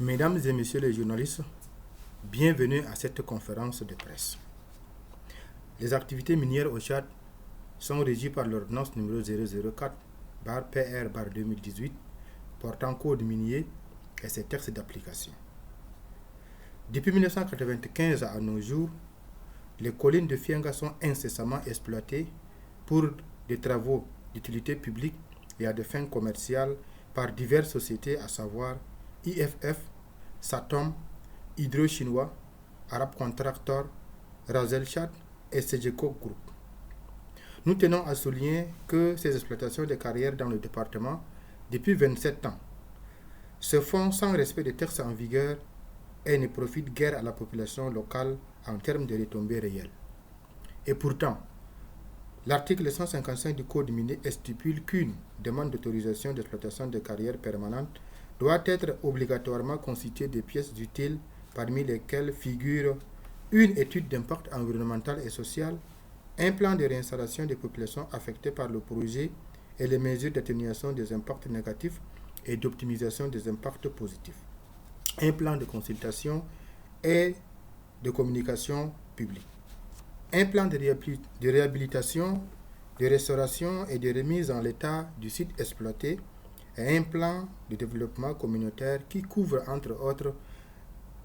Mesdames et messieurs les journalistes, bienvenue à cette conférence de presse. Les activités minières au Tchad sont régies par l'ordonnance numéro 004/PR/2018 portant code minier et ses textes d'application. Depuis 1995 à nos jours, les collines de Fianga sont incessamment exploitées pour des travaux d'utilité publique et à des fins commerciales par diverses sociétés, à savoir IFF, Satom, Hydro Chinois, Arab Contractor, Razel Chad et Segeco Group. Nous tenons à souligner que ces exploitations de carrières dans le département, depuis 27 ans, se font sans respect des textes en vigueur et ne profitent guère à la population locale en termes de retombées réelles. Et pourtant, l'article 155 du Code minier stipule qu'une demande d'autorisation d'exploitation de carrières permanentes doit être obligatoirement constituée de pièces utiles parmi lesquelles figurent une étude d'impact environnemental et social, un plan de réinstallation des populations affectées par le projet et les mesures d'atténuation des impacts négatifs et d'optimisation des impacts positifs, un plan de consultation et de communication publique, un plan de réhabilitation, de restauration et de remise en l'état du site exploité et un plan de développement communautaire qui couvre entre autres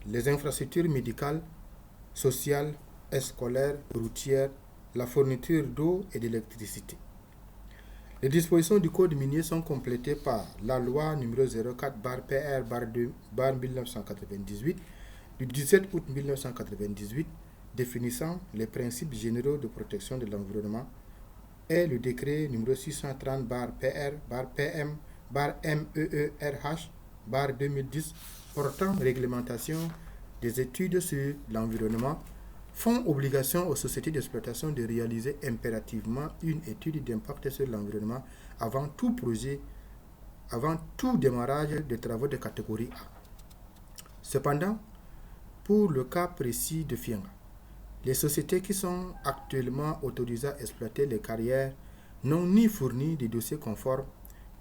les infrastructures médicales, sociales, scolaires, routières, la fourniture d'eau et d'électricité. Les dispositions du Code minier sont complétées par la loi numéro 04/PR/1998 du 17 août 1998 définissant les principes généraux de protection de l'environnement et le décret numéro 630/PR/PM/MEERH/2010 portant réglementation des études sur l'environnement font obligation aux sociétés d'exploitation de réaliser impérativement une étude d'impact sur l'environnement avant tout démarrage de travaux de catégorie A. Cependant, pour le cas précis de Fianga, les sociétés qui sont actuellement autorisées à exploiter les carrières n'ont ni fourni des dossiers conformes,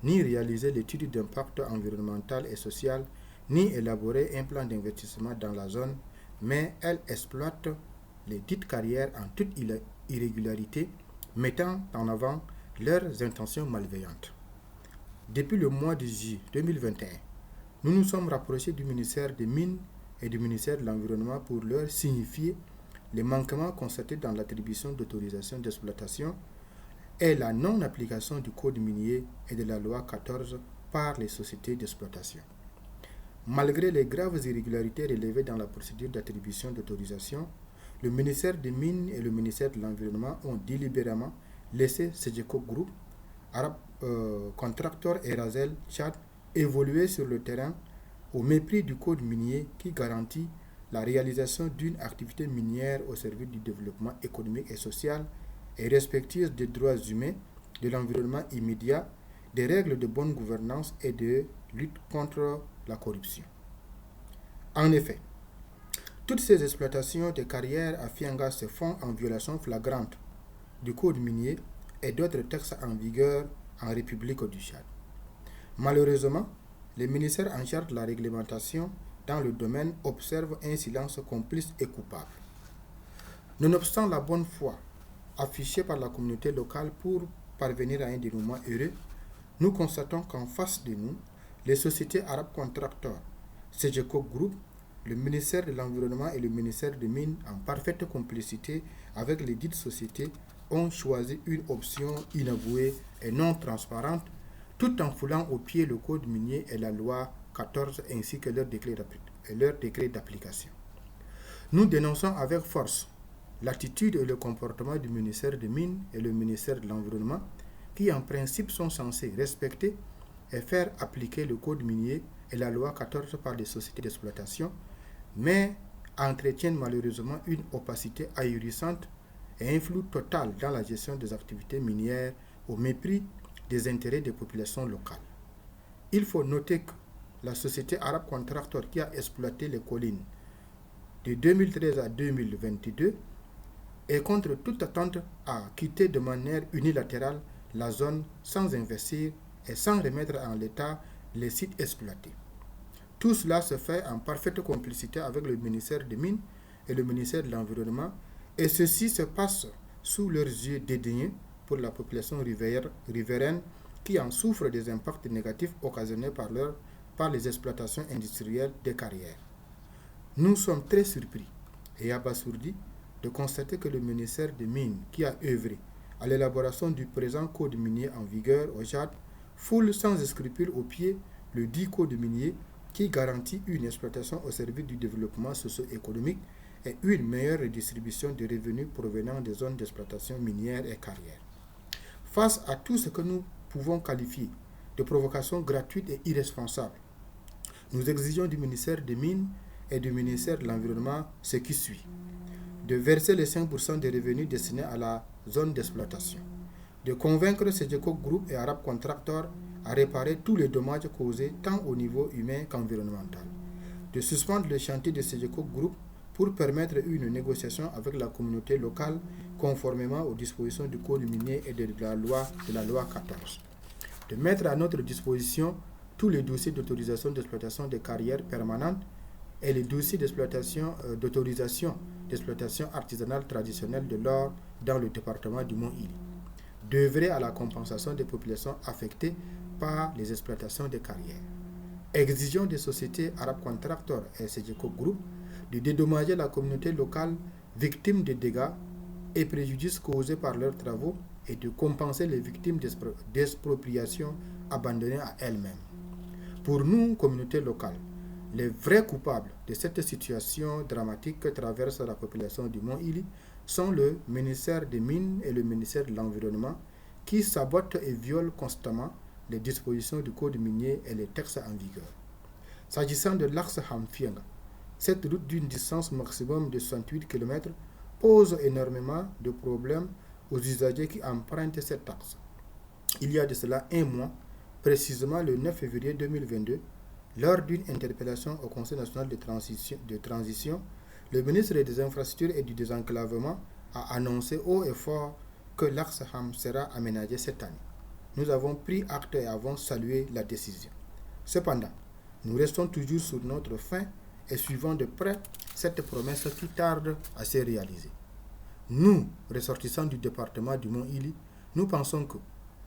ni réalisé l'étude d'impact environnemental et social, ni élaboré un plan d'investissement dans la zone, mais elles exploitent les dites carrières en toute irrégularité, mettant en avant leurs intentions malveillantes. Depuis le mois de juillet 2021, nous nous sommes rapprochés du ministère des Mines et du ministère de l'Environnement pour leur signifier les manquements constatés dans l'attribution d'autorisation d'exploitation et la non-application du Code minier et de la loi 14 par les sociétés d'exploitation. Malgré les graves irrégularités relevées dans la procédure d'attribution d'autorisation, le ministère des Mines et le ministère de l'Environnement ont délibérément laissé Segeco Group, Arab Contractor et Razel Chad évoluer sur le terrain au mépris du Code minier qui garantit la réalisation d'une activité minière au service du développement économique et social et respectueuse des droits humains, de l'environnement immédiat, des règles de bonne gouvernance et de lutte contre la corruption. En effet, toutes ces exploitations de carrières à Fianga se font en violation flagrante du Code minier et d'autres textes en vigueur en République du Tchad. Malheureusement, le ministère en charge de la réglementation dans le domaine observe un silence complice et coupable. Nonobstant la bonne foi affichée par la communauté locale pour parvenir à un dénouement heureux, nous constatons qu'en face de nous, les sociétés Arab Contractor, Segeco Group, le ministère de l'Environnement et le ministère des Mines, en parfaite complicité avec les dites sociétés, ont choisi une option inavouée et non transparente, tout en foulant au pied le Code minier et la loi 14 ainsi que leur décret d'application. Nous dénonçons avec force l'attitude et le comportement du ministère des Mines et le ministère de l'Environnement qui en principe sont censés respecter et faire appliquer le Code minier et la loi 14 par les sociétés d'exploitation, mais entretiennent malheureusement une opacité ahurissante et un flou total dans la gestion des activités minières au mépris des intérêts des populations locales. Il faut noter que la société Arab Contractor qui a exploité les collines de 2013 à 2022 est contre toute attente à quitter de manière unilatérale la zone sans investir et sans remettre en l'état les sites exploités. Tout cela se fait en parfaite complicité avec le ministère des Mines et le ministère de l'Environnement, et ceci se passe sous leurs yeux dédaigneux pour la population riveraine qui en souffre des impacts négatifs occasionnés par les exploitations industrielles des carrières. Nous sommes très surpris et abasourdis de constater que le ministère des Mines, qui a œuvré à l'élaboration du présent code minier en vigueur au Tchad, foule sans scrupule au pied le dit code minier qui garantit une exploitation au service du développement socio-économique et une meilleure redistribution des revenus provenant des zones d'exploitation minière et carrière. Face à tout ce que nous pouvons qualifier de provocation gratuite et irresponsable, nous exigeons du ministère des Mines et du ministère de l'Environnement ce qui suit: de verser les 5% des revenus destinés à la zone d'exploitation, de convaincre Segeco Group et Arab Contractor à réparer tous les dommages causés tant au niveau humain qu'environnemental, de suspendre le chantier de Segeco Group pour permettre une négociation avec la communauté locale conformément aux dispositions du Code minier et de la loi 14, de mettre à notre disposition tous les dossiers d'autorisation d'exploitation des carrières permanentes et les dossiers d'autorisation d'exploitation artisanale traditionnelle de l'or dans le département du Mont-Ili, d'œuvrer à la compensation des populations affectées par les exploitations des carrières. Exigeons des sociétés Arab Contractor et Segeco Group de dédommager la communauté locale victime des dégâts et préjudices causés par leurs travaux et de compenser les victimes d'expropriation abandonnées à elles-mêmes. Pour nous, communauté locale, les vrais coupables de cette situation dramatique que traverse la population du Mont-Ili sont le ministère des Mines et le ministère de l'Environnement qui sabotent et violent constamment les dispositions du Code minier et les textes en vigueur. S'agissant de l'axe Hamfienga, cette route d'une distance maximum de 68 km pose énormément de problèmes aux usagers qui empruntent cet axe. Il y a de cela un mois, précisément le 9 février 2022, lors d'une interpellation au Conseil national de transition, le ministre des Infrastructures et du Désenclavement a annoncé haut et fort que l'axe Ham sera aménagé cette année. Nous avons pris acte et avons salué la décision. Cependant, nous restons toujours sur notre faim et suivons de près cette promesse qui tarde à se réaliser. Nous, ressortissants du département du Mont-Ili, nous pensons que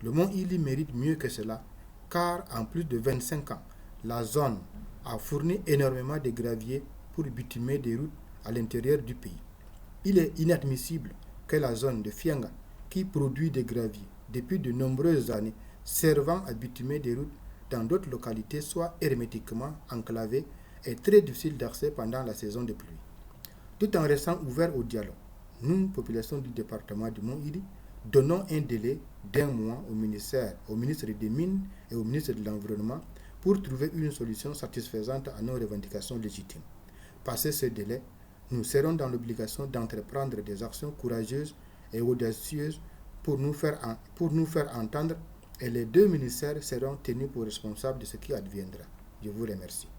le Mont-Ili mérite mieux que cela, car en plus de 25 ans, la zone a fourni énormément de gravier pour bitumer des routes à l'intérieur du pays. Il est inadmissible que la zone de Fienga, qui produit des graviers depuis de nombreuses années, servant à bitumer des routes dans d'autres localités, soit hermétiquement enclavée et très difficile d'accès pendant la saison de pluie. Tout en restant ouvert au dialogue, nous, population du département du Mont-Ili, donnons un délai d'1 mois au ministre des Mines et au ministre de l'Environnement pour trouver une solution satisfaisante à nos revendications légitimes. Passé ce délai, nous serons dans l'obligation d'entreprendre des actions courageuses et audacieuses pour nous faire entendre, et les deux ministères seront tenus pour responsables de ce qui adviendra. Je vous remercie.